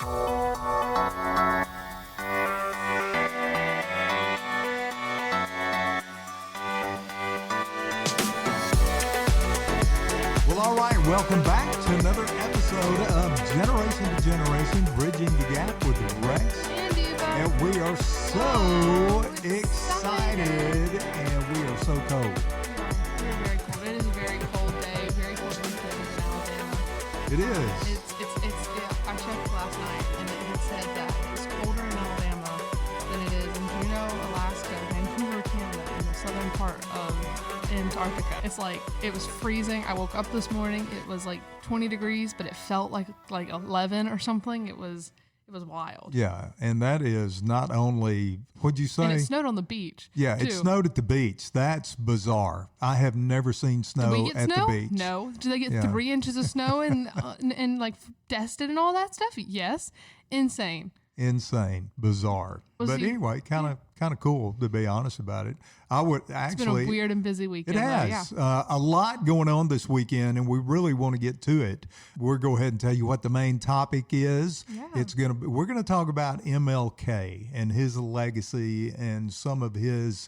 Well, all right, welcome back to another episode of Generation to Generation, Bridging the Gap with Rex. And we are so excited, and we are so cold. We're very cold. It is a very cold day, very cold weekend in Alabama. It is. I checked last night, and it had said that it's colder in Alabama than it is in Juneau, Alaska, Vancouver, Canada, and the southern part of Antarctica. It's like, it was freezing. I woke up this morning, it was like 20 degrees, but it felt like 11 or something. It was wild. Yeah, and that is not only, what'd you say? And it snowed on the beach. Yeah, too. it snowed at the beach. That's bizarre. I have never seen snow Did we get at snow? the beach. No. Did they get 3 inches of snow and like tested and all that stuff? Yes. Insane. Bizarre. But anyway, kind of cool, to be honest about it. I would actually. It's been a weird and busy weekend. It has. Yeah. A lot going on this weekend, and we really want to get to it. We'll go ahead and tell you what the main topic is. Yeah. We're going to talk about MLK and his legacy and some of his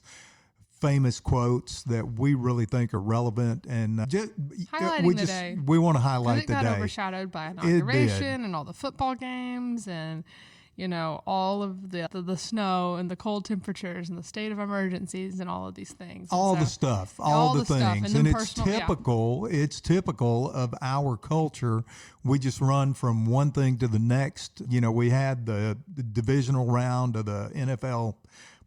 famous quotes that we really think are relevant, and Highlighting the day. we want to highlight the day. It got overshadowed by inauguration and all the football games and all of the snow and the cold temperatures and the state of emergencies and all of these things. All the stuff, all the things. And it's typical. Yeah. It's typical of our culture. We just run from one thing to the next. We had the divisional round of the NFL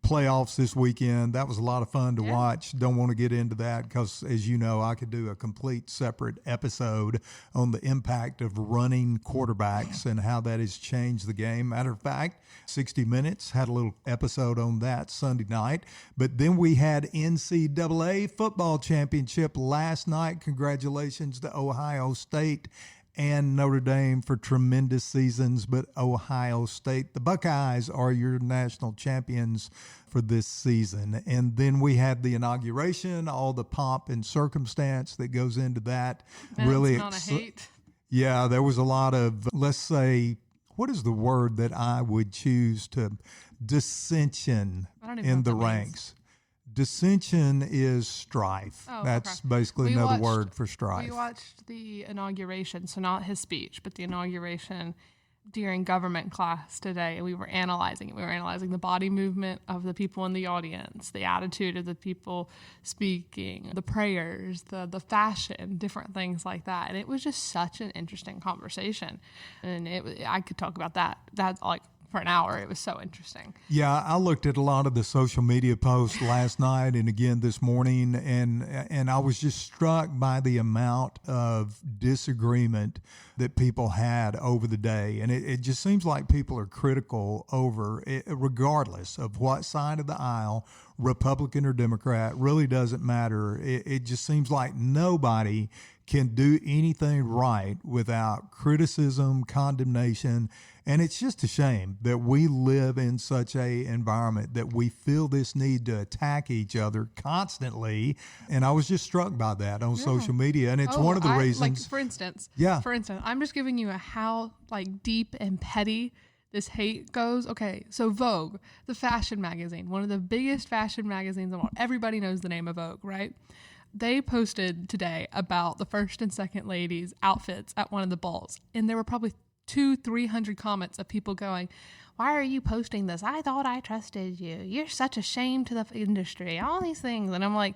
playoffs this weekend. That was a lot of fun to watch. Don't want to get into that because, as you know, I could do a complete separate episode on the impact of running quarterbacks and how that has changed the game. Matter of fact, 60 Minutes had a little episode on that Sunday night. But then we had NCAA football championship last night. Congratulations to Ohio State and Notre Dame for tremendous seasons, but Ohio State, the Buckeyes, are your national champions for this season. And then we had the inauguration, all the pomp and circumstance that goes into that. Really, not a hate. Yeah, there was a lot of, let's say, what is the word that I would choose to dissension in the ranks? Dissension is strife. Oh, that's basically another word for strife. We watched the inauguration, so not his speech, but the inauguration during government class today. We were analyzing it. We were analyzing the body movement of the people in the audience, the attitude of the people speaking, the prayers, the fashion, different things like that. And it was just such an interesting conversation. And I could talk about that. That's like for an hour. It was so interesting. Yeah, I looked at a lot of the social media posts last night and again this morning, and I was just struck by the amount of disagreement that people had over the day. And it just seems like people are critical over it, regardless of what side of the aisle, Republican or Democrat, really doesn't matter. It just seems like nobody can do anything right without criticism, condemnation. And it's just a shame that we live in such a environment that we feel this need to attack each other constantly. And I was just struck by that on social media. And it's one of the reasons. Like, for instance, I'm just giving you how deep and petty this hate goes. Okay, so Vogue, the fashion magazine, one of the biggest fashion magazines in the world. Everybody knows the name of Vogue, right? They posted today about the first and second ladies' outfits at one of the balls. And there were probably 200-300 comments of people going, "Why are you posting this? I thought I trusted you. You're such a shame to the industry." All these things. And I'm like,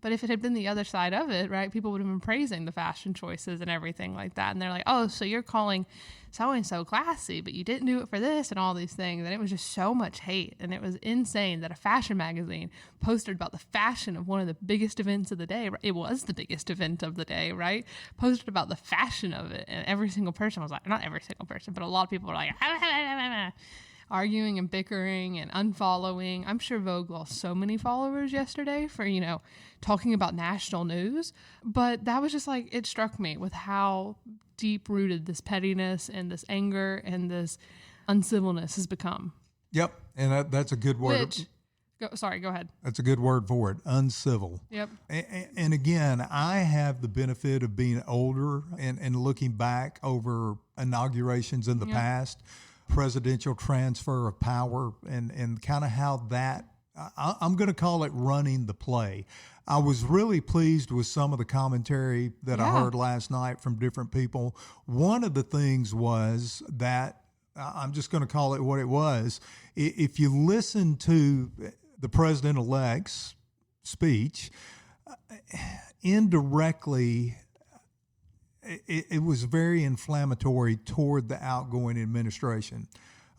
but if it had been the other side of it, right, people would have been praising the fashion choices and everything like that. And they're like, "Oh, so you're calling so-and-so classy, but you didn't do it for this," and all these things. And it was just so much hate. And it was insane that a fashion magazine posted about the fashion of one of the biggest events of the day. It was the biggest event of the day, right? Posted about the fashion of it. And every single person was like, not every single person, but a lot of people were like, arguing and bickering and unfollowing. I'm sure Vogue lost so many followers yesterday for, talking about national news. But that was just it struck me with how deep-rooted this pettiness and this anger and this uncivilness has become. Yep, and that's a good word. Go ahead. That's a good word for it, uncivil. Yep. And again, I have the benefit of being older and looking back over inaugurations in the past. presidential transfer of power and kind of how that, I'm going to call it running the play. I was really pleased with some of the commentary that I heard last night from different people. One of the things was that, I'm just going to call it what it was. If you listen to the president-elect's speech, indirectly, it was very inflammatory toward the outgoing administration.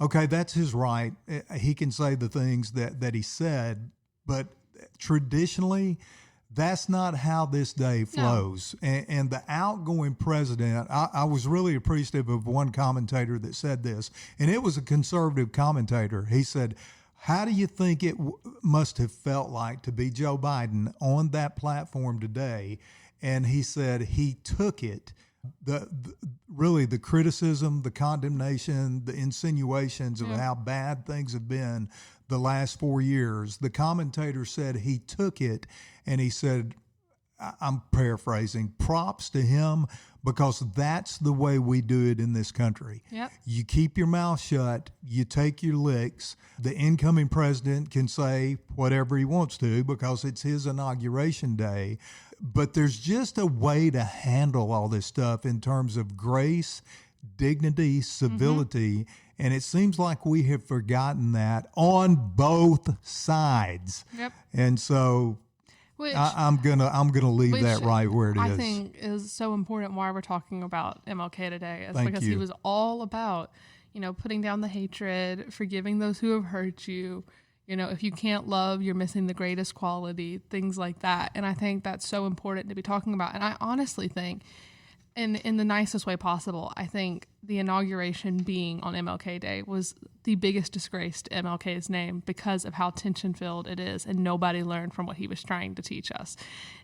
Okay, that's his right. He can say the things that he said, but traditionally, that's not how this day flows. No. And the outgoing president, I was really appreciative of one commentator that said this, and it was a conservative commentator. He said, how do you think it must have felt like to be Joe Biden on that platform today? And he said he took it, really the criticism, the condemnation, the insinuations of how bad things have been the last 4 years. The commentator said he took it and he said, I'm paraphrasing, props to him, because that's the way we do it in this country. Yep. You keep your mouth shut, you take your licks. The incoming president can say whatever he wants to because it's his inauguration day. But there's just a way to handle all this stuff in terms of grace, dignity, civility. And it seems like we have forgotten that on both sides. Yep. And so which, I'm gonna leave that right where it is. I think is so important why we're talking about MLK today. Is because you. He was all about, putting down the hatred, forgiving those who have hurt you. If you can't love, you're missing the greatest quality, things like that. And I think that's so important to be talking about. And I honestly think, in the nicest way possible, I think the inauguration being on MLK Day was the biggest disgrace to MLK's name because of how tension-filled it is, and nobody learned from what he was trying to teach us.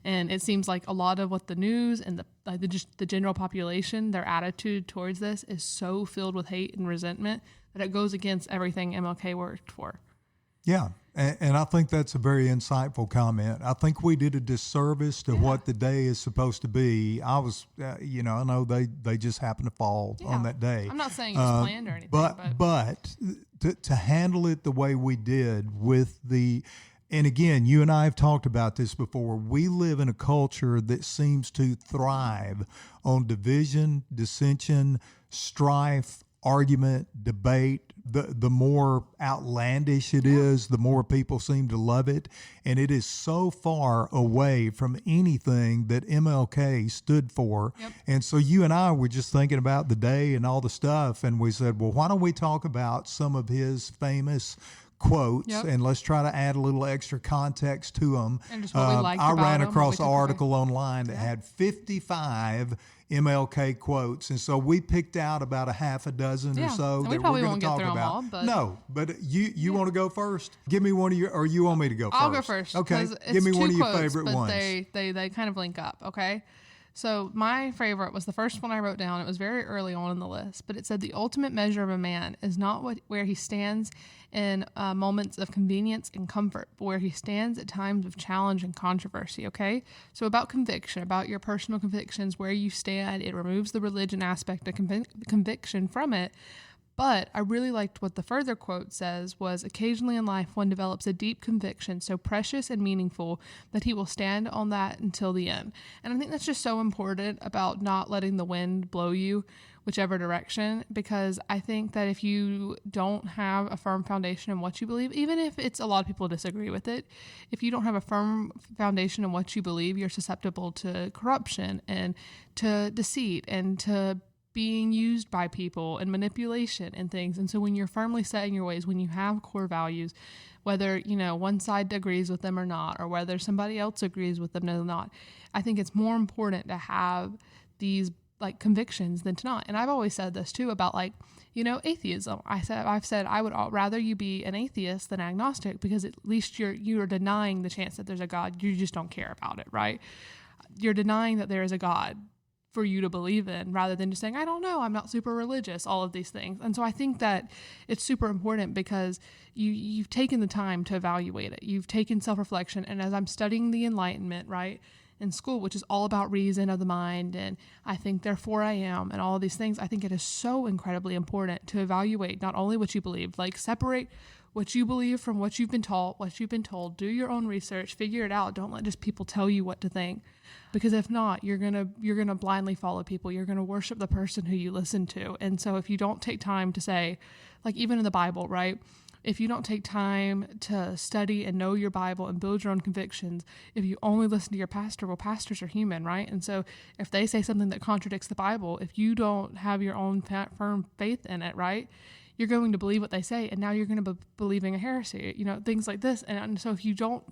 And it seems like a lot of what the news and the general population, their attitude towards this is so filled with hate and resentment that it goes against everything MLK worked for. Yeah, and I think that's a very insightful comment. I think we did a disservice to what the day is supposed to be. I was, I know they just happened to fall on that day. I'm not saying it was planned or anything. But to handle it the way we did with and again, you and I have talked about this before, we live in a culture that seems to thrive on division, dissension, strife, argument, debate. The more outlandish it is, the more people seem to love it. And it is so far away from anything that MLK stood for. Yep. And so you and I were just thinking about the day and all the stuff. And we said, well, why don't we talk about some of his famous quotes, and let's try to add a little extra context to them. And just what we liked I about ran them, across an article online that had 55 MLK quotes, and so we picked out about a half a dozen or so that we're going to talk about. All, but no, but you want to go first? Give me one of your, or you want me to go first? I'll go first. Okay, give me one of your favorite but ones. They kind of link up. Okay. So my favorite was the first one I wrote down. It was very early on in the list, but it said the ultimate measure of a man is not where he stands in moments of convenience and comfort, but where he stands at times of challenge and controversy. Okay. So about conviction, about your personal convictions, where you stand, it removes the religion aspect of conviction from it. But I really liked what the further quote says was, occasionally in life one develops a deep conviction so precious and meaningful that he will stand on that until the end. And I think that's just so important about not letting the wind blow you whichever direction, because I think that if you don't have a firm foundation in what you believe, even if it's a lot of people disagree with it, if you don't have a firm foundation in what you believe, you're susceptible to corruption and to deceit and to being used by people and manipulation and things. And so when you're firmly set in your ways, when you have core values, whether, one side agrees with them or not, or whether somebody else agrees with them or not, I think it's more important to have these convictions than to not. And I've always said this too about atheism. I've said I would rather you be an atheist than agnostic, because at least you're denying the chance that there's a God. You just don't care about it, right? You're denying that there is a God for you to believe in, rather than just saying, I don't know, I'm not super religious, all of these things. And so I think that it's super important because you've taken the time to evaluate it. You've taken self-reflection. And as I'm studying the Enlightenment, right, in school, which is all about reason of the mind, and I think therefore I am, and all of these things, I think it is so incredibly important to evaluate not only what you believe, like separate what you believe from what you've been taught, what you've been told, do your own research, figure it out. Don't let just people tell you what to think, because if not, you're going to blindly follow people. You're going to worship the person who you listen to. And so if you don't take time to say, like even in the Bible, right? If you don't take time to study and know your Bible and build your own convictions, if you only listen to your pastor, well, pastors are human, right? And so if they say something that contradicts the Bible, if you don't have your own firm faith in it, right, you're going to believe what they say, and now you're going to be believing a heresy, things like this. And so if you don't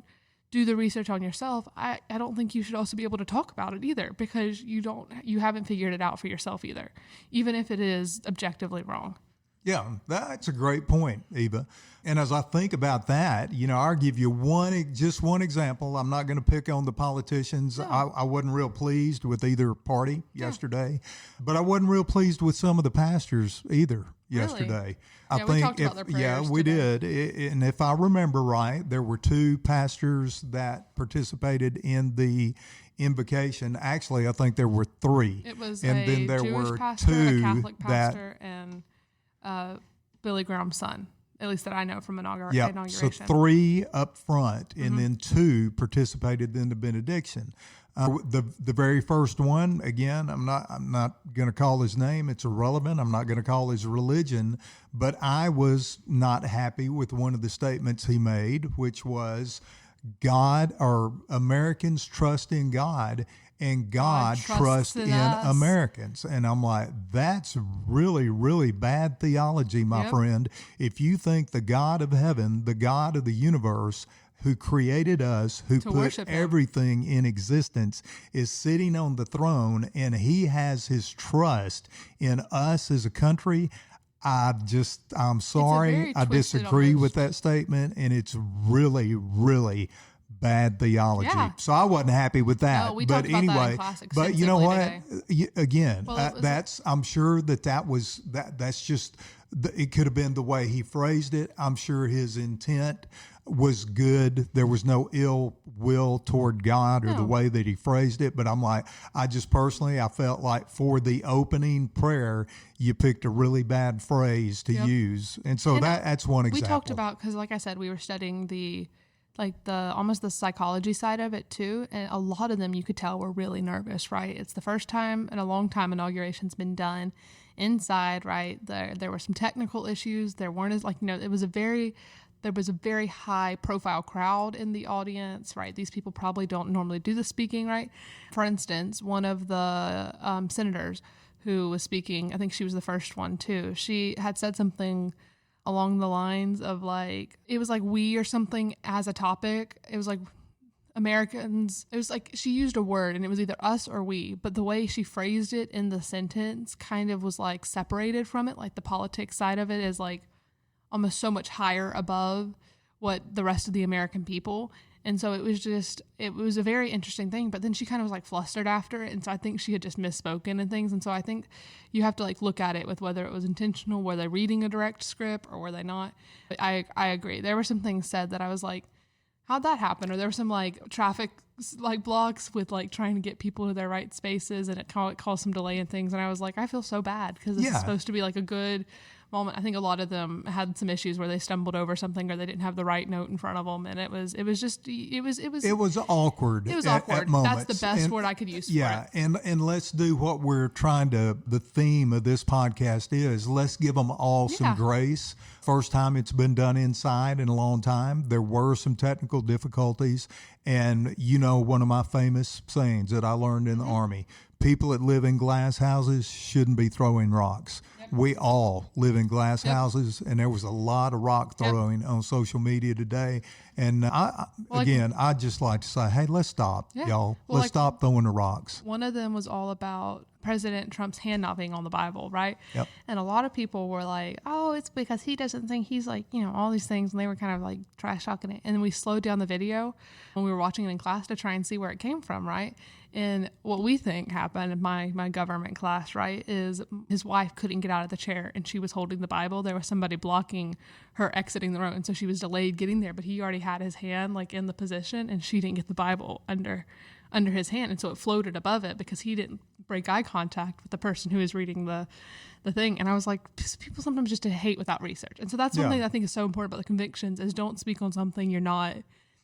do the research on yourself, I don't think you should also be able to talk about it either, because you haven't figured it out for yourself either, even if it is objectively wrong. Yeah, that's a great point, Eva. And as I think about that, I'll give you just one example. I'm not going to pick on the politicians. No. I wasn't real pleased with either party yesterday, but I wasn't real pleased with some of the pastors either yesterday. Really? We talked about their prayers we today. did. And if I remember right, there were 2 pastors that participated in the invocation. Actually, I think there were 3. It was and then there Jewish were pastor, 2 a Catholic that pastor, and Billy Graham's son, at least that I know from inauguration. So 3 up front, and then 2 participated in the benediction. The very first one, again, I'm not going to call his name. It's irrelevant. I'm not going to call his religion, but I was not happy with one of the statements he made, which was God, or Americans trust in God, and God trusts in Americans. And I'm like, that's really, really bad theology, my friend. If you think the God of heaven, the God of the universe, who created us, who put everything in existence, is sitting on the throne, and he has his trust in us as a country, I'm sorry, I disagree with that statement, and it's really, really bad theology. Yeah. So I wasn't happy with that. No, we talked about that in class but you know what? today. Again, I'm sure that's just, it could have been the way he phrased it. I'm sure his intent was good. There was no ill will toward God or the way that he phrased it. But I'm like, I felt like for the opening prayer, you picked a really bad phrase to use. And so that's one example. We talked about, because like I said, we were studying almost the psychology side of it too. And a lot of them you could tell were really nervous, right? It's the first time in a long time inauguration's been done inside, right? There were some technical issues. There weren't as there was a very high profile crowd in the audience, right? These people probably don't normally do the speaking, right? For instance, one of the senators who was speaking, I think she was the first one too, she had said something along the lines of it was like we or something as a topic. It was like Americans, it was like she used a word and it was either us or we, but the way she phrased it in the sentence kind of was separated from it. Like the politics side of it is almost so much higher above what the rest of the American people. And so it was a very interesting thing, but then she kind of was flustered after it. And so I think she had just misspoken and things. And so I think you have to look at it with whether it was intentional, were they reading a direct script or were they not? But I agree. There were some things said that I was like, how'd that happen? Or there were some traffic blocks with trying to get people to their right spaces, and it caused some delay and things. And I was like, I feel so bad because this is supposed to be a good moment. I think a lot of them had some issues where they stumbled over something or they didn't have the right note in front of them, and it was awkward. It was awkward. At moments. That's the best word I could use for it. And let's do what we're the theme of this podcast is, let's give them all some grace. First time it's been done inside in a long time. There were some technical difficulties, and one of my famous sayings that I learned in the Army, people that live in glass houses shouldn't be throwing rocks. We all live in glass houses, and there was a lot of rock throwing on social media today. And I'd just like to say, hey, let's stop, y'all. Well, let's stop throwing the rocks. One of them was all about President Trump's hand not being on the Bible, right? Yep. And a lot of people were like, oh, it's because he doesn't think he's all these things. And they were kind of trash talking it. And we slowed down the video when we were watching it in class to try and see where it came from, right? And what we think happened in my government class, right, is his wife couldn't get out of the chair and she was holding the Bible. There was somebody blocking her exiting the room. And so she was delayed getting there, but he already had his hand in the position and she didn't get the Bible under under his hand, and so it floated above it because he didn't break eye contact with the person who was reading the thing. And I was like, people sometimes just hate without research. And so that's one thing I think is so important about the convictions is don't speak on something you're not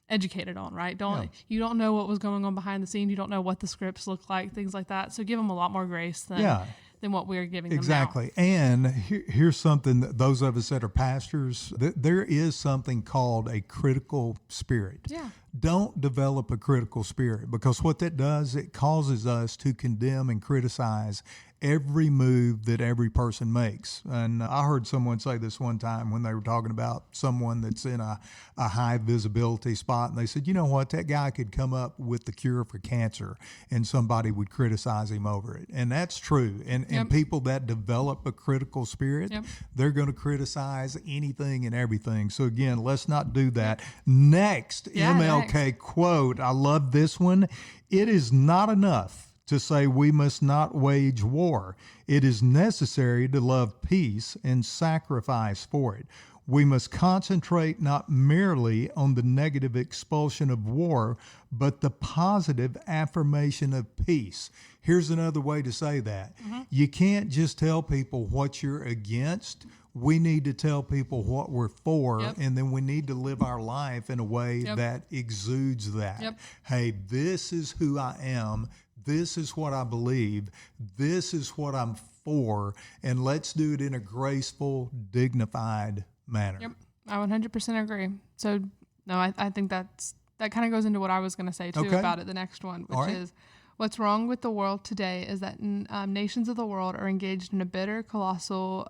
educated on, right? You don't know what was going on behind the scenes. You don't know what the scripts look like, things like that. So give them a lot more grace than what we're giving them now. Exactly. And here's something that those of us that are pastors, there is something called a critical spirit. Yeah. Don't develop a critical spirit, because what that does, it causes us to condemn and criticize every move that every person makes. And I heard someone say this one time when they were talking about someone that's in a high visibility spot, and they said, you know what, that guy could come up with the cure for cancer and somebody would criticize him over it. And that's true. And people that develop a critical spirit, they're going to criticize anything and everything. So again, let's not do that. Next, MLK quote, I love this one. It is not enough to say we must not wage war. It is necessary to love peace and sacrifice for it. We must concentrate not merely on the negative expulsion of war, but the positive affirmation of peace. Here's another way to say that. You can't just tell people what you're against. We need to tell people what we're for, and then we need to live our life in a way that exudes that. Hey, this is who I am. This is what I believe. This is what I'm for. And let's do it in a graceful, dignified manner. Yep, I 100% agree. So, no, I think that kind of goes into what I was going to say, too, about it, the next one, which is what's wrong with the world today is that nations of the world are engaged in a bitter, colossal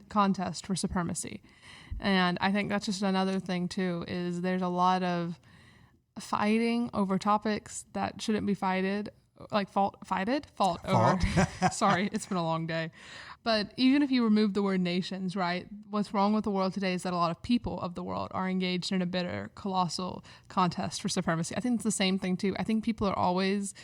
contest for supremacy. And I think that's just another thing, too, is there's a lot of fighting over topics that shouldn't be fought over. Sorry, it's been a long day. But even if you remove the word nations, right, what's wrong with the world today is that a lot of people of the world are engaged in a bitter, colossal contest for supremacy. I think it's the same thing, too. I think people are always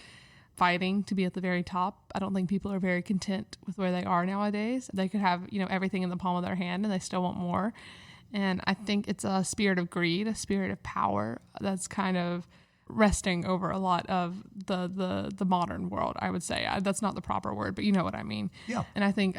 fighting to be at the very top. I don't think people are very content with where they are nowadays. They could have, everything in the palm of their hand and they still want more. And I think it's a spirit of greed, a spirit of power that's kind of resting over a lot of the modern world, I would say. That's not the proper word, but you know what I mean. Yeah. And I think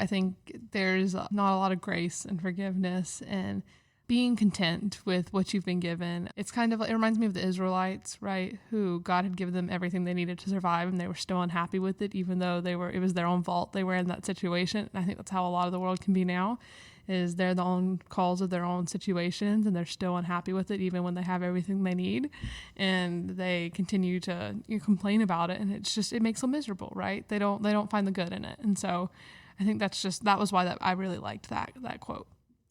there's not a lot of grace and forgiveness and being content with what you've been given. It reminds me of the Israelites, right, who God had given them everything they needed to survive, and they were still unhappy with it, even though it was their own fault they were in that situation. And I think that's how a lot of the world can be now. Is they're the own cause of their own situations, and they're still unhappy with it even when they have everything they need, and they continue to complain about it, and it makes them miserable, right? They don't find the good in it. And so I think that was why I really liked that quote.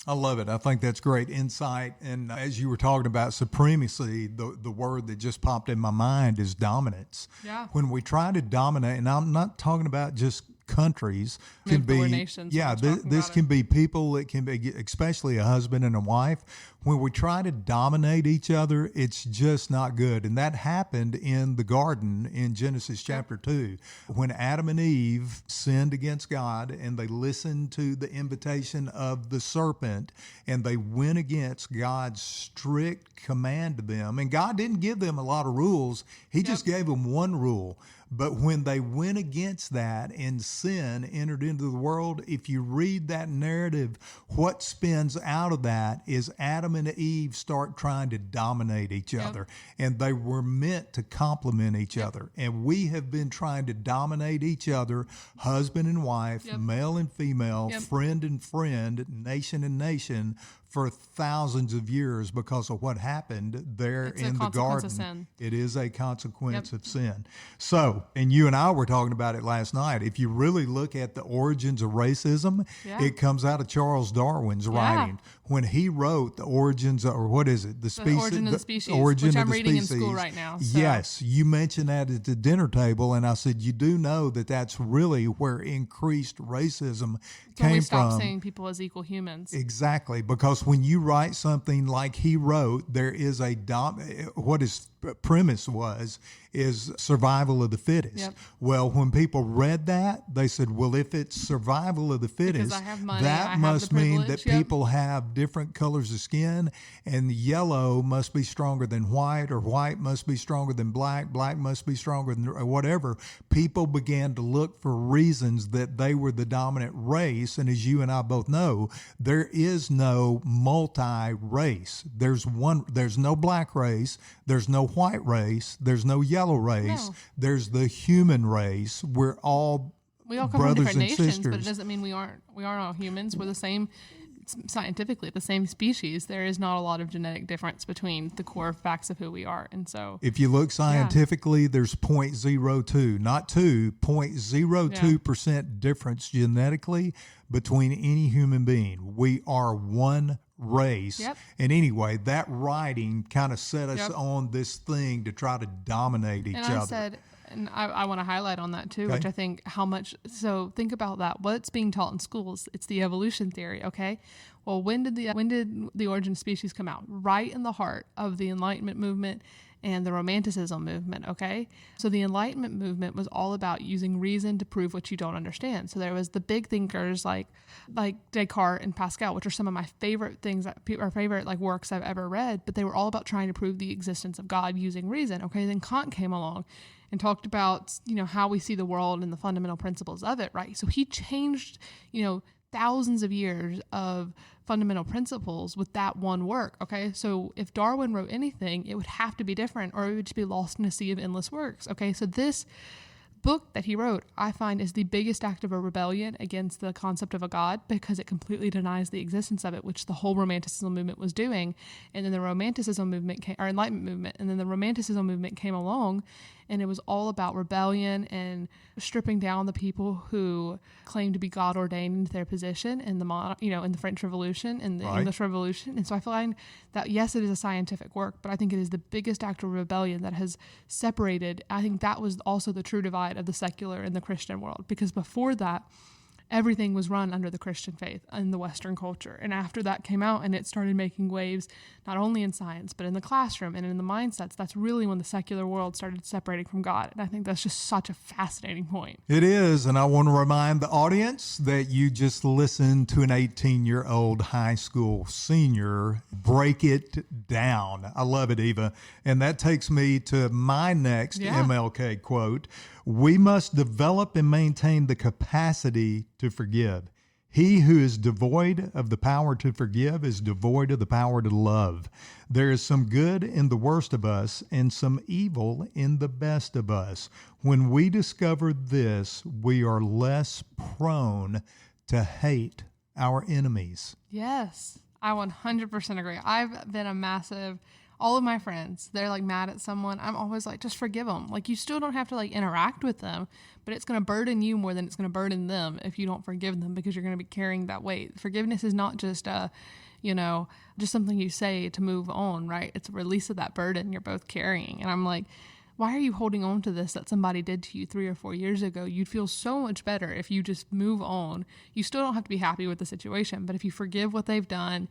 I love it. I think that's great insight. And as you were talking about supremacy, the word that just popped in my mind is dominance. Yeah. When we try to dominate, and I'm not talking about just countries, can be nations. Yeah, this can be people. It can be especially a husband and a wife. When we try to dominate each other, it's just not good. And that happened in the garden in Genesis chapter 2, when Adam and Eve sinned against God and they listened to the invitation of the serpent and they went against God's strict command to them. And God didn't give them a lot of rules. He just gave them one rule. But when they went against that and sin entered into the world, if you read that narrative, what spins out of that is Adam and Eve start trying to dominate each other. And they were meant to complement each other. And we have been trying to dominate each other, husband and wife, male and female, friend and friend, nation and nation, for thousands of years because of what happened there in the garden. It is a consequence of sin. So, and you and I were talking about it last night. If you really look at the origins of racism, it comes out of Charles Darwin's writing. When he wrote the origins, or what is it? The Origin of the Species, Origin which of I'm the reading Species. in school right now. So. Yes, you mentioned that at the dinner table, and I said, you do know that that's really where increased racism came when we from. stop seeing people as equal humans. Exactly, because because when you write something like he wrote, there is what his premise is survival of the fittest. Yep. Well, when people read that, they said, well, if it's survival of the fittest, I have money, I that have must the mean that privilege. Yep. people have different colors of skin, and yellow must be stronger than white, or white must be stronger than black, black must be stronger than whatever. People began to look for reasons that they were the dominant race, and as you and I both know, there is no multi-race. There's no black race, there's no white race, there's no yellow race, No. there's the human race. We all come from brothers different and nations, sisters. but it doesn't mean we aren't all humans. We're the same scientifically, the same species. There is not a lot of genetic difference between the core facts of who we are. And so If you look scientifically, there's 0.02, not 2, 0.02% difference genetically between any human being. We are one race. Yep. And anyway, that writing kind of set us Yep. on this thing to try to dominate each And other. I said, and I want to highlight on that too, Okay. which I think how much, so think about that. What's being taught in schools? It's the evolution theory, okay? Well, when did the origin of species come out? Right in the heart of the Enlightenment movement and the Romanticism movement, okay? So the Enlightenment movement was all about using reason to prove what you don't understand. So there was the big thinkers like Descartes and Pascal, which are some of my favorite things, or favorite like works I've ever read, but they were all about trying to prove the existence of God using reason, okay? Then Kant came along and talked about, how we see the world and the fundamental principles of it, right? So he changed, thousands of years of fundamental principles with that one work, okay? So if Darwin wrote anything, it would have to be different, or it would just be lost in a sea of endless works, okay? So this book that he wrote, I find, is the biggest act of a rebellion against the concept of a God, because it completely denies the existence of it, which the whole Romanticism movement was doing. And then the Romanticism movement or Enlightenment movement, and then the Romanticism movement came along, and it was all about rebellion and stripping down the people who claimed to be God ordained into their position in the in the French Revolution and the Right. English Revolution. And so I find that, yes, it is a scientific work, but I think it is the biggest act of rebellion that has separated. I think that was also the true divide of the secular and the Christian world, because before that, everything was run under the Christian faith in the Western culture. And after that came out and it started making waves, not only in science, but in the classroom and in the mindsets, that's really when the secular world started separating from God. And I think that's just such a fascinating point. It is, and I want to remind the audience that you just listened to an 18-year-old high school senior break it down. I love it, Eva. And that takes me to my next MLK quote. We must develop and maintain the capacity to forgive. He who is devoid of the power to forgive is devoid of the power to love. There is some good in the worst of us and some evil in the best of us. When we discover this, we are less prone to hate our enemies. Yes, I 100% agree. I've been a massive, all of my friends, they're like mad at someone. I'm always like, just forgive them. Like, you still don't have to like interact with them, but it's going to burden you more than it's going to burden them if you don't forgive them, because you're going to be carrying that weight. Forgiveness is not just just something you say to move on, right? It's a release of that burden you're both carrying. And I'm like, why are you holding on to this that somebody did to you 3 or 4 years ago? You'd feel so much better if you just move on. You still don't have to be happy with the situation, but if you forgive what they've done,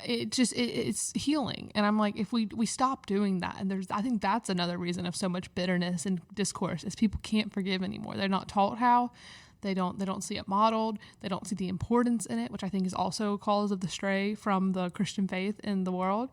it's healing. And I'm like, if we stop doing that, and I think that's another reason of so much bitterness and discourse, is people can't forgive anymore. They're not taught how. They don't see it modeled. They don't see the importance in it, which I think is also a cause of the stray from the Christian faith in the world.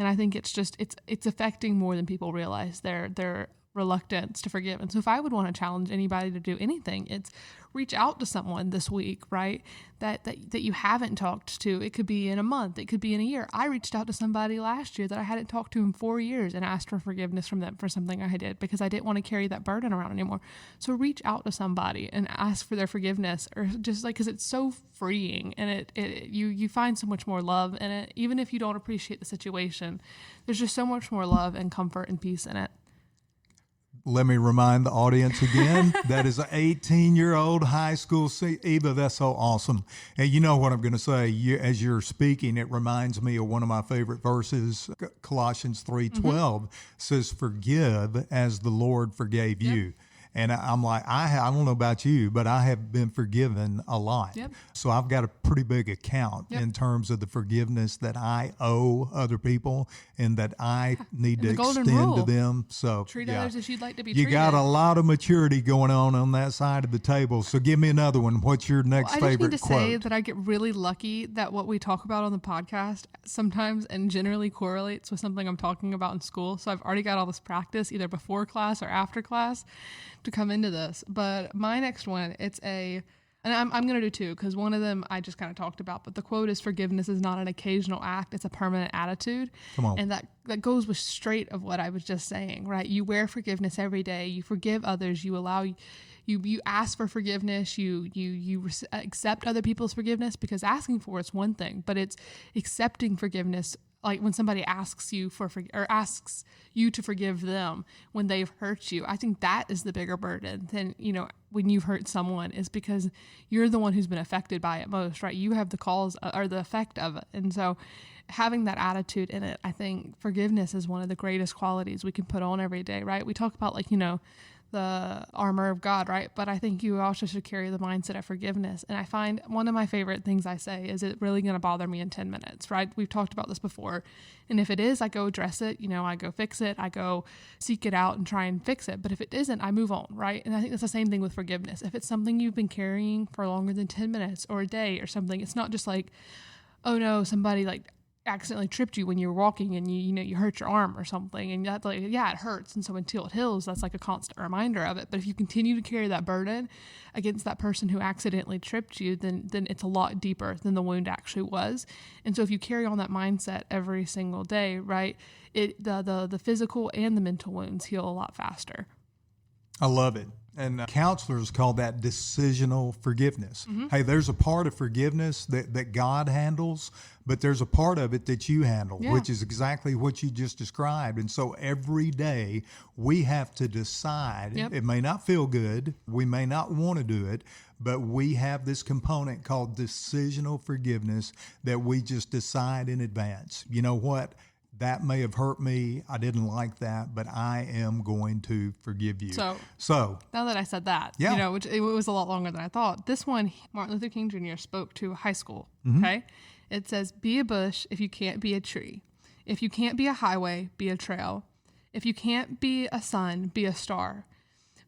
And I think it's affecting more than people realize their reluctance to forgive. And so if I would want to challenge anybody to do anything, it's reach out to someone this week, right? That you haven't talked to. It could be in a month. It could be in a year. I reached out to somebody last year that I hadn't talked to in 4 years and asked for forgiveness from them for something I did, because I didn't want to carry that burden around anymore. So reach out to somebody and ask for their forgiveness, or just like, because it's so freeing, and you find so much more love in it. Even if you don't appreciate the situation, there's just so much more love and comfort and peace in it. Let me remind the audience again, that is an 18-year-old high school Eva, that's so awesome. And you know what I'm going to say, as you're speaking, it reminds me of one of my favorite verses, Colossians 3:12 says, forgive as the Lord forgave you. And I'm like, I don't know about you, but I have been forgiven a lot. Yep. So I've got a pretty big account Yep. in terms of the forgiveness that I owe other people and that I need And to the golden extend to rule. them. So Treat yeah. others as you'd like to be You treated. got a lot of maturity going on that side of the table. So give me another one. What's your next I just need favorite to quote? say that I get really lucky that what we talk about on the podcast sometimes and generally correlates with something I'm talking about in school. So I've already got all this practice either before class or after class to come into this. But my next one, and I'm going to do two because one of them I just kind of talked about. But the quote is, forgiveness is not an occasional act, it's a permanent attitude. Come on. And that goes with straight of what I was just saying, right? You wear forgiveness every day. You forgive others. You allow you ask for forgiveness. You accept other people's forgiveness, because asking for it's one thing, but it's accepting forgiveness. Like when somebody asks you or asks you to forgive them when they've hurt you, I think that is the bigger burden than, when you've hurt someone, is because you're the one who's been affected by it most, right? You have the cause or the effect of it. And so having that attitude in it, I think forgiveness is one of the greatest qualities we can put on every day, right? We talk about the armor of God, right? But I think you also should carry the mindset of forgiveness. And I find one of my favorite things I say is, it really going to bother me in 10 minutes, right? We've talked about this before. And if it is, I go address it, I go fix it, I go seek it out and try and fix it. But if it isn't, I move on, right? And I think that's the same thing with forgiveness. If it's something you've been carrying for longer than 10 minutes or a day or something, it's not just like, oh no, somebody accidentally tripped you when you were walking and you hurt your arm or something, and that's it hurts, and so until it heals, that's like a constant reminder of it. But if you continue to carry that burden against that person who accidentally tripped you, then it's a lot deeper than the wound actually was. And so if you carry on that mindset every single day, right, the physical and the mental wounds heal a lot faster. I love it. And counselors call that decisional forgiveness. Mm-hmm. Hey, there's a part of forgiveness that God handles, but there's a part of it that you handle, which is exactly what you just described. And so every day we have to decide. Yep. It may not feel good. We may not want to do it, but we have this component called decisional forgiveness that we just decide in advance. You know what? That may have hurt me. I didn't like that, but I am going to forgive you. So now that I said that, which it was a lot longer than I thought. This one, Martin Luther King Jr. spoke to high school. Mm-hmm. Okay. It says, be a bush if you can't be a tree. If you can't be a highway, be a trail. If you can't be a sun, be a star.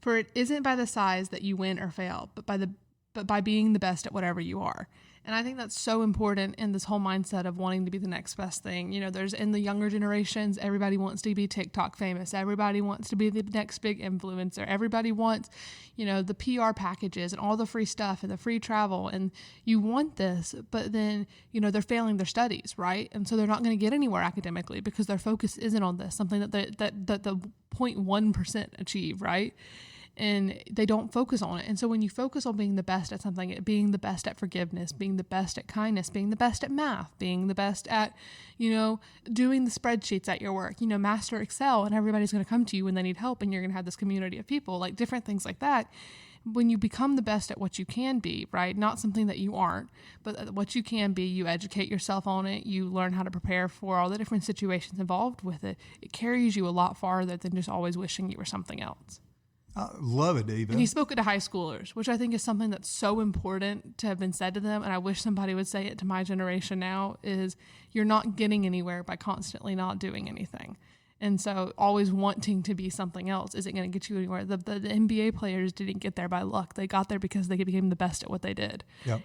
For it isn't by the size that you win or fail, but by being the best at whatever you are. And I think that's so important in this whole mindset of wanting to be the next best thing. There's in the younger generations, everybody wants to be TikTok famous. Everybody wants to be the next big influencer. Everybody wants, the PR packages and all the free stuff and the free travel. And you want this, but then, they're failing their studies, right? And so they're not going to get anywhere academically because their focus isn't on this, something that the 0.1% achieve, right? And they don't focus on it. And so when you focus on being the best at something, being the best at forgiveness, being the best at kindness, being the best at math, being the best at, doing the spreadsheets at your work, master Excel, and everybody's going to come to you when they need help, and you're going to have this community of people, like different things like that. When you become the best at what you can be, right? Not something that you aren't, but what you can be, you educate yourself on it, you learn how to prepare for all the different situations involved with it. It carries you a lot farther than just always wishing you were something else. I love it, Eva. And he spoke it to high schoolers, which I think is something that's so important to have been said to them. And I wish somebody would say it to my generation now, is you're not getting anywhere by constantly not doing anything. And so always wanting to be something else isn't going to get you anywhere. The NBA players didn't get there by luck. They got there because they became the best at what they did. Yep.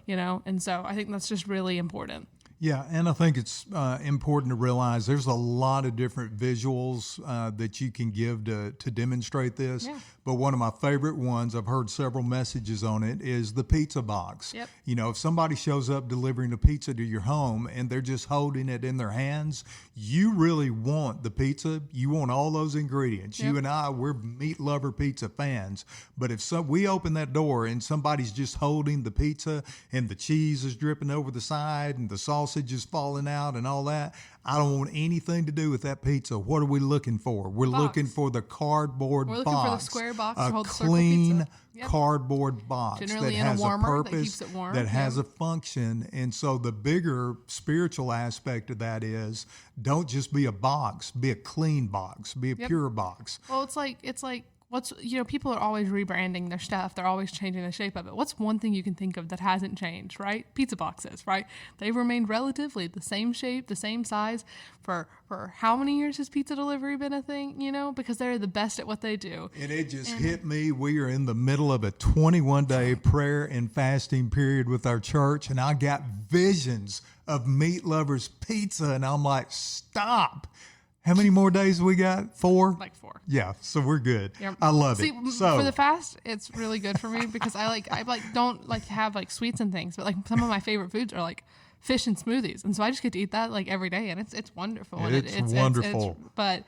And so I think that's just really important. Yeah, and I think it's important to realize there's a lot of different visuals that you can give to demonstrate this. Yeah. But one of my favorite ones, I've heard several messages on it, is the pizza box. Yep. If somebody shows up delivering a pizza to your home and they're just holding it in their hands, you really want the pizza. You want all those ingredients. Yep. You and I, we're meat lover pizza fans. But if we open that door and somebody's just holding the pizza and the cheese is dripping over the side and the sausage is falling out and all that, I don't want anything to do with that pizza. What are we looking for? We're looking for the cardboard box. We're looking for the square box to hold the circle clean pizza. Yep. Cardboard box Generally that has a purpose, that keeps it warm. that has a function. And so the bigger spiritual aspect of that is, don't just be a box, be a clean box, be a pure box. Well, it's like people are always rebranding their stuff. They're always changing the shape of it. What's one thing you can think of that hasn't changed, right? Pizza boxes, right? They've remained relatively the same shape, the same size for how many years has pizza delivery been a thing, because they're the best at what they do. And it just hit me. We are in the middle of a 21-day prayer and fasting period with our church, and I got visions of Meat Lovers Pizza, and I'm like, stop. How many more days we got? 4? Like 4. Yeah, so we're good. Yeah. I love See, it. So for the fast, it's really good for me because I don't like have like sweets and things, but like some of my favorite foods are like fish and smoothies, and so I just get to eat that like every day, and it's wonderful. It's wonderful. But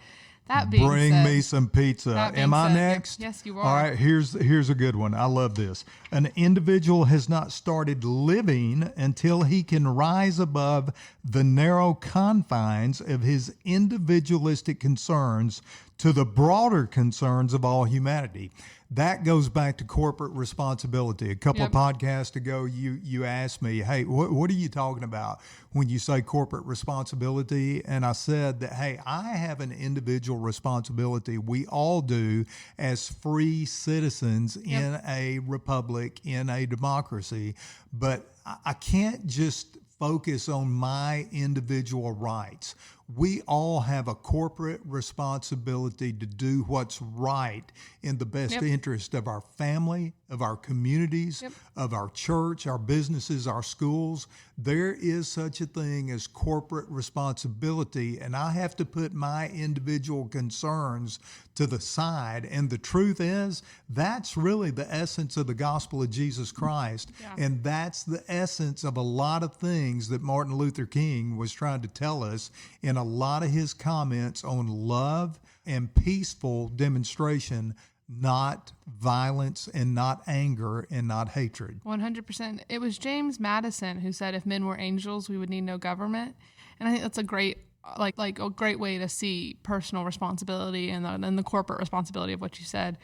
that being bring said, me some pizza. Am I next? Yes, you are. All right, here's a good one. I love this. An individual has not started living until he can rise above the narrow confines of his individualistic concerns to the broader concerns of all humanity. That goes back to corporate responsibility. A couple of podcasts ago, you asked me, hey, what are you talking about when you say corporate responsibility? And I said that, hey, I have an individual responsibility. We all do as free citizens in a republic, in a democracy. But I can't just focus on my individual rights. We all have a corporate responsibility to do what's right in the best interest of our family, of our communities, of our church, our businesses, our schools. There is such a thing as corporate responsibility, and I have to put my individual concerns to the side. And the truth is, that's really the essence of the gospel of Jesus Christ. And that's the essence of a lot of things that Martin Luther King was trying to tell us in a lot of his comments on love and peaceful demonstration, not violence and not anger and not hatred. 100%. It was James Madison who said, if men were angels, we would need no government. And I think that's a great a great way to see personal responsibility and the corporate responsibility of what you said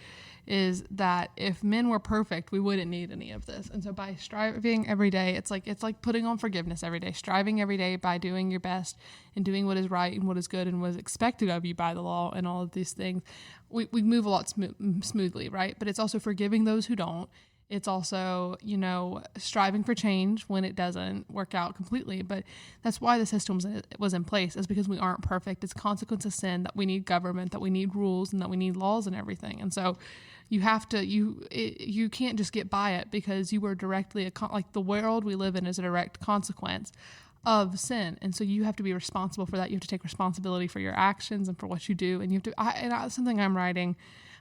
is that if men were perfect, we wouldn't need any of this. And so by striving every day, it's like putting on forgiveness every day, striving every day by doing your best and doing what is right and what is good and what is expected of you by the law and all of these things. We move a lot smoothly, right? But it's also forgiving those who don't. It's also, striving for change when it doesn't work out completely. But that's why the system was in place, is because we aren't perfect. It's a consequence of sin, that we need government, that we need rules, and that we need laws and everything. And so you have to, you can't just get by it because you were directly, the world we live in is a direct consequence of sin. And so you have to be responsible for that. You have to take responsibility for your actions and for what you do. And you have to, something I'm writing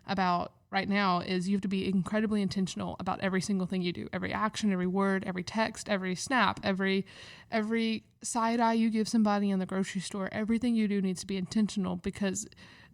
about right now is you have to be incredibly intentional about every single thing you do, every action, every word, every text, every snap, every side eye you give somebody in the grocery store. Everything you do needs to be intentional because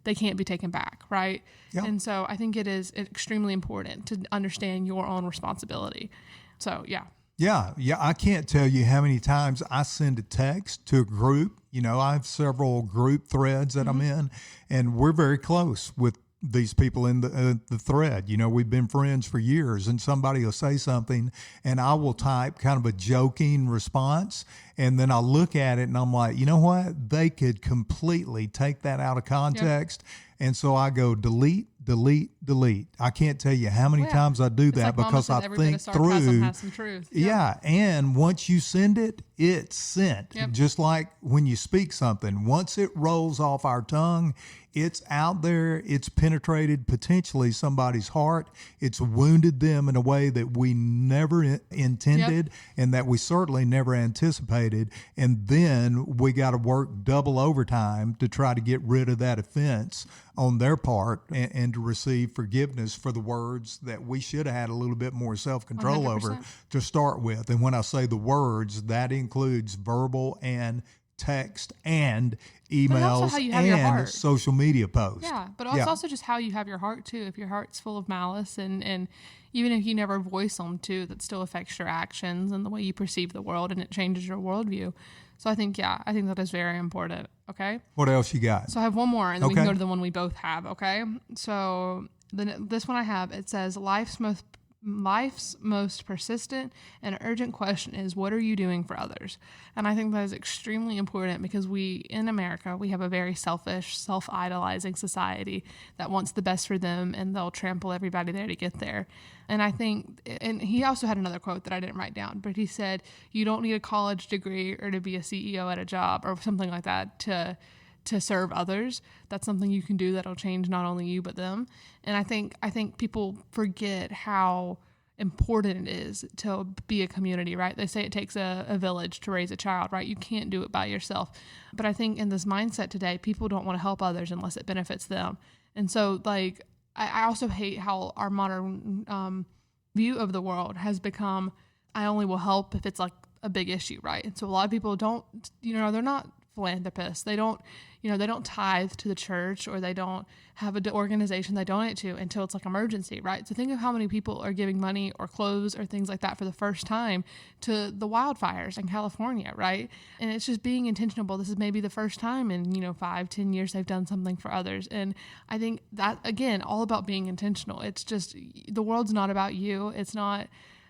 they can't be taken back, right? Yep. And so I think it is extremely important to understand your own responsibility. So, yeah. Yeah. I can't tell you how many times I send a text to a group. I have several group threads that I'm in, and we're very close with these people in the thread. We've been friends for years, and somebody will say something and I will type kind of a joking response, and then I'll look at it and I'm like, you know what? They could completely take that out of context. And so I go delete. I can't tell you how many times I do that because I think through. Has some truth. Yeah. And once you send it, it's sent. Just like when you speak something, once it rolls off our tongue, it's out there, it's penetrated potentially somebody's heart. It's wounded them in a way that we never intended and that we certainly never anticipated. And then we got to work double overtime to try to get rid of that offense on their part and to receive forgiveness for the words that we should have had a little bit more self-control 100%. over to start with. And when I say the words, that includes verbal and text and emails and social media posts. Yeah, but it's also just how you have your heart too. If your heart's full of malice and even if you never voice them too, that still affects your actions and the way you perceive the world, and it changes your worldview. So I think that is very important. Okay. What else you got? So I have one more, and then we can go to the one we both have. Okay. So this one I have, it says life's life's most persistent and urgent question is, what are you doing for others? And I think that is extremely important because in America, we have a very selfish, self-idolizing society that wants the best for them, and they'll trample everybody there to get there. And I think, and he also had another quote that I didn't write down, but he said, you don't need a college degree or to be a CEO at a job or something like that to serve others. That's something you can do that'll change not only you but them. And I think people forget how important it is to be a community, right? They say it takes a village to raise a child, right? You can't do it by yourself. But I think in this mindset today, people don't want to help others unless it benefits them. And so, like, I also hate how our modern view of the world has become, I only will help if it's like a big issue, right? And so a lot of people don't, they're not philanthropists. They don't tithe to the church, or they don't have an organization they donate to until it's like emergency, right? So think of how many people are giving money or clothes or things like that for the first time to the wildfires in California, right? And it's just being intentional. This is maybe the first time in, 5-10 years they've done something for others. And I think that, again, all about being intentional. It's just, the world's not about you.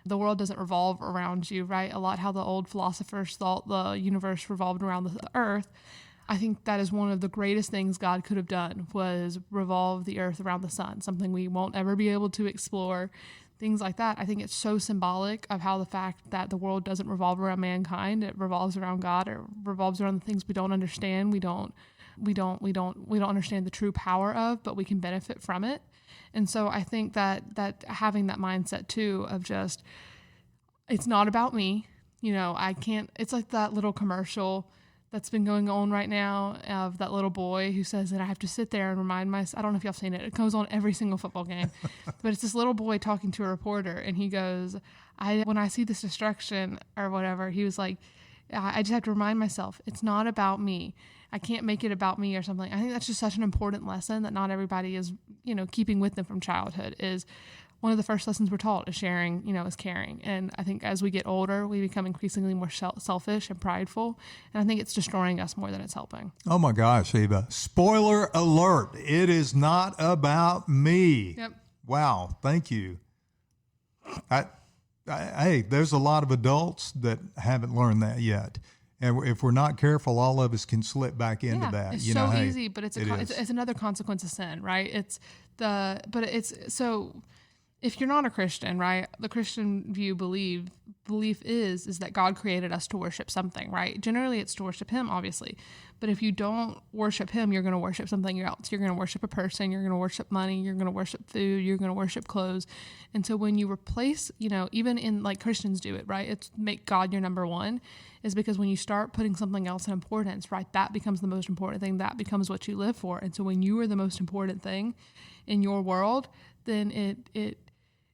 The world doesn't revolve around you, right? A lot how the old philosophers thought the universe revolved around the earth. I think that is one of the greatest things God could have done, was revolve the earth around the sun, something we won't ever be able to explore, things like that. I think it's so symbolic of how the fact that the world doesn't revolve around mankind, it revolves around God, it revolves around the things we don't understand, we don't understand the true power of, but we can benefit from it. And so I think that having that mindset too of just, it's not about me, it's like that little commercial that's been going on right now of that little boy who says that I have to sit there and remind myself. I don't know if y'all have seen it. It comes on every single football game, but it's this little boy talking to a reporter, and he goes, when I see this destruction or whatever, he was like, I just have to remind myself, it's not about me. I can't make it about me or something. I think that's just such an important lesson that not everybody is, keeping with them from childhood. Is one of the first lessons we're taught is sharing, is caring. And I think as we get older, we become increasingly more selfish and prideful. And I think it's destroying us more than it's helping. Oh my gosh, Eva. Spoiler alert. It is not about me. Yep. Wow. Thank you. Hey, there's a lot of adults that haven't learned that yet. And if we're not careful, all of us can slip back into that. It's easy, but it's another consequence of sin, right? So if you're not a Christian, right, the Christian belief is that God created us to worship something, right? Generally, it's to worship Him, obviously. But if you don't worship Him, you're going to worship something else. You're going to worship a person. You're going to worship money. You're going to worship food. You're going to worship clothes. And so when you replace, even in like Christians do it, right? It's make God your number one, is because when you start putting something else in importance, right, that becomes the most important thing. That becomes what you live for. And so when you are the most important thing in your world, then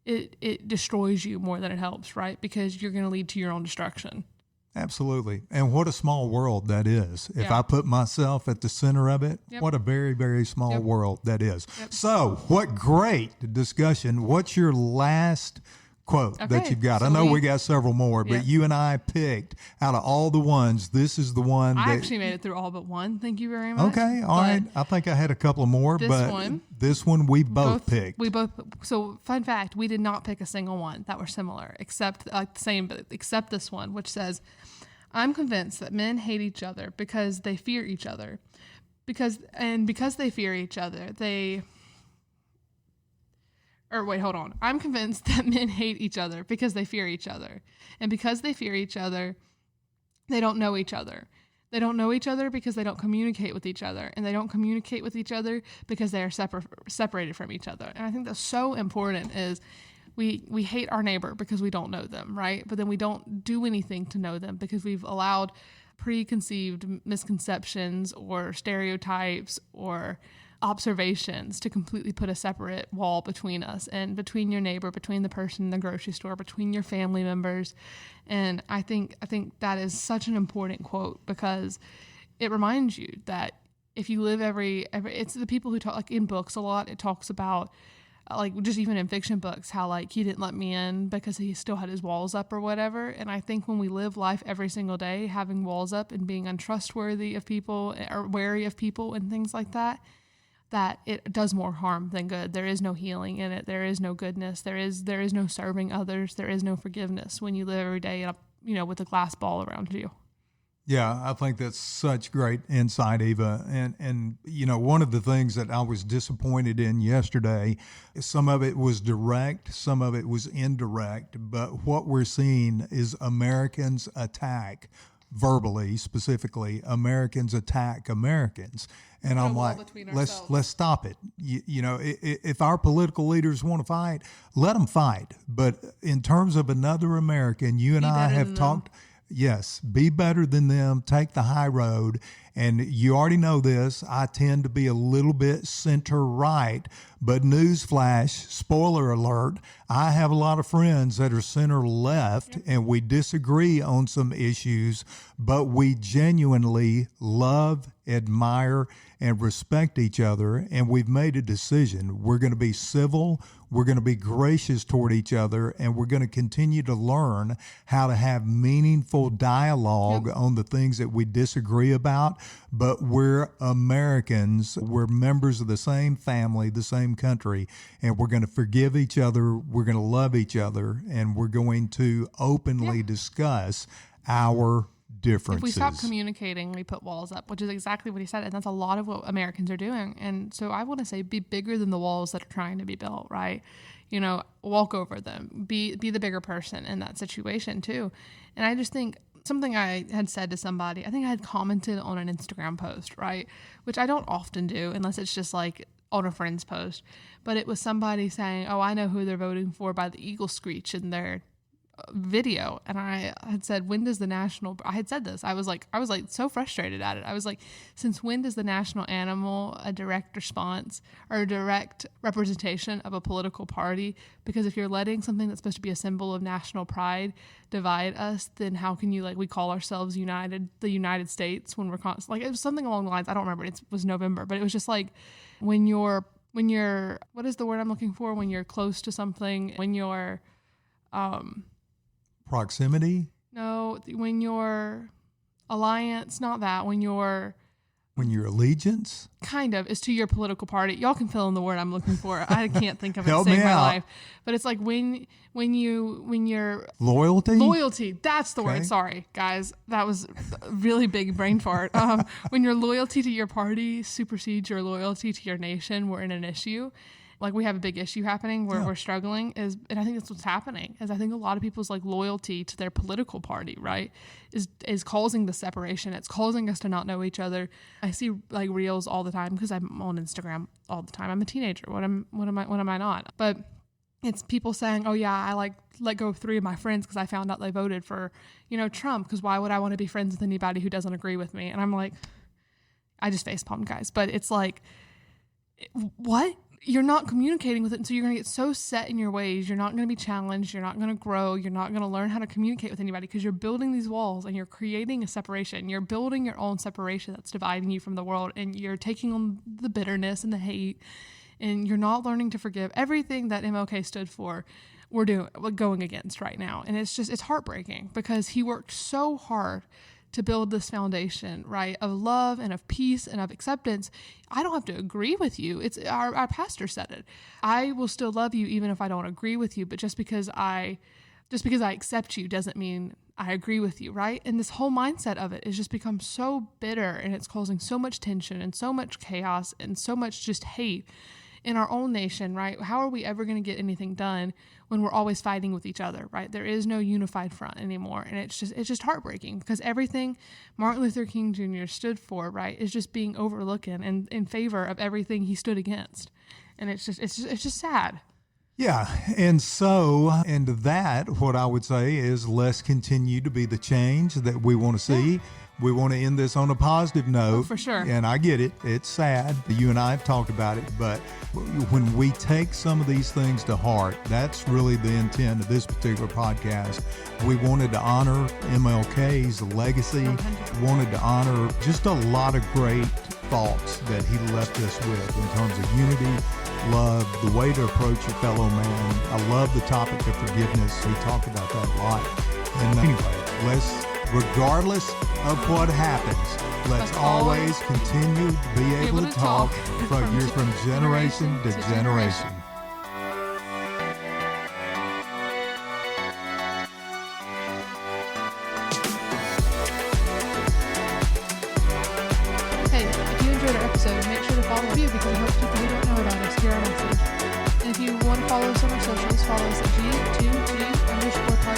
it destroys you more than it helps, right? Because you're going to lead to your own destruction. Absolutely. And what a small world that is. If I put myself at the center of it, what a very, very small world that is. Yep. So what great discussion. What's your last quote that you've got? So I know we got several more, but you and I picked out of all the ones, this is the one I actually made it through all but one. Thank you very much. Okay. All right. I think I had a couple of more, this one we both picked. So fun fact, we did not pick a single one that were similar, except this one, which says, I'm convinced that men hate each other because they fear each other. Because they fear each other, I'm convinced that men hate each other because they fear each other. And because they fear each other, they don't know each other. They don't know each other because they don't communicate with each other. And they don't communicate with each other because they are separated from each other. And I think that's so important is we hate our neighbor because we don't know them, right? But then we don't do anything to know them because we've allowed preconceived misconceptions or stereotypes or observations to completely put a separate wall between us and between your neighbor, between the person in the grocery store, between your family members. And I think that is such an important quote because it reminds you that if you live every it's the people who talk, like in books a lot, it talks about like just even in fiction books, how like he didn't let me in because he still had his walls up or whatever. And I think when we live life every single day, having walls up and being untrustworthy of people or wary of people and things like that, that it does more harm than good. There is no healing in it. There is no goodness. There is no serving others. There is no forgiveness when you live every day, with a glass ball around you. Yeah, I think that's such great insight, Eva. And one of the things that I was disappointed in yesterday, some of it was direct, some of it was indirect, but what we're seeing is Americans attack verbally, specifically, Americans attack Americans. And I'm like, let's stop it. If our political leaders want to fight, let them fight. But in terms of another American, you and I have talked. Yes, be better than them, take the high road. And you already know this, I tend to be a little bit center right, but newsflash, spoiler alert, I have a lot of friends that are center left, and we disagree on some issues, but we genuinely love, admire, and respect each other. And we've made a decision. We're going to be civil. We're going to be gracious toward each other, and we're going to continue to learn how to have meaningful dialogue on the things that we disagree about. But we're Americans. We're members of the same family, the same country, and we're going to forgive each other. We're going to love each other, and we're going to openly discuss our differences. If we stop communicating, we put walls up, which is exactly what he said. And that's a lot of what Americans are doing. And so I want to say, be bigger than the walls that are trying to be built, right? Walk over them, be the bigger person in that situation too. And I just think something I had said to somebody, I think I had commented on an Instagram post, right? Which I don't often do unless it's just like on a friend's post. But it was somebody saying, oh, I know who they're voting for by the eagle screech in their video. And I had said, I had said this, I was like so frustrated at it. I was like, since when does the national animal a direct response or a direct representation of a political party? Because if you're letting something that's supposed to be a symbol of national pride divide us, then how can you, we call ourselves the United States when we're it was something along the lines, I don't remember, it was November, but it was just like when you're what is the word I'm looking for, when you're close to something, when you're proximity? No, when your alliance, not that, when your allegiance kind of is to your political party. Y'all can fill in the word I'm looking for. I can't think of it to Help save me my out. life. But it's like when you're loyalty, that's the word. Sorry, guys. That was a really big brain fart. When your loyalty to your party supersedes your loyalty to your nation, we're in an issue. We have a big issue happening where we're struggling and I think that's what's happening, is I think a lot of people's loyalty to their political party, right, is causing the separation. It's causing us to not know each other. I see reels all the time because I'm on Instagram all the time. I'm a teenager. What am I not? But it's people saying, oh yeah, I let go of 3 of my friends because I found out they voted for, Trump, because why would I want to be friends with anybody who doesn't agree with me? And I'm like, I just facepalmed, guys. But it's like, what? You're not communicating with it, and so you're going to get so set in your ways. You're not going to be challenged. You're not going to grow. You're not going to learn how to communicate with anybody because you're building these walls and you're creating a separation. You're building your own separation that's dividing you from the world, and you're taking on the bitterness and the hate, and you're not learning to forgive. Everything that MLK stood for, we're going against right now, and it's heartbreaking because he worked so hard to build this foundation, right, of love and of peace and of acceptance. I don't have to agree with you. It's our pastor said it. I will still love you even if I don't agree with you, but just because I accept you doesn't mean I agree with you, right? And this whole mindset of it has just become so bitter, and it's causing so much tension and so much chaos and so much just hate in our own nation, right? How are we ever going to get anything done when we're always fighting with each other, right? There is no unified front anymore. And it's just heartbreaking because everything Martin Luther King Jr. stood for, right, is just being overlooked and in favor of everything he stood against. And it's just sad. Yeah. And so, and that, what I would say is let's continue to be the change that we want to see. Yeah. We want to end this on a positive note. Oh, for sure. And I get it. It's sad. You and I have talked about it. But when we take some of these things to heart, that's really the intent of this particular podcast. We wanted to honor MLK's legacy, 100%. Wanted to honor just a lot of great thoughts that he left us with in terms of unity, love, the way to approach your fellow man. I love the topic of forgiveness. We talked about that a lot. And anyway, let's regardless of what happens, let's always continue to be able to talk from generation to generation. Hey, if you enjoyed our episode, make sure to follow our review because it helps people who don't know about us hear our message. And if you want to follow us on our socials, follow us at G2G_podcast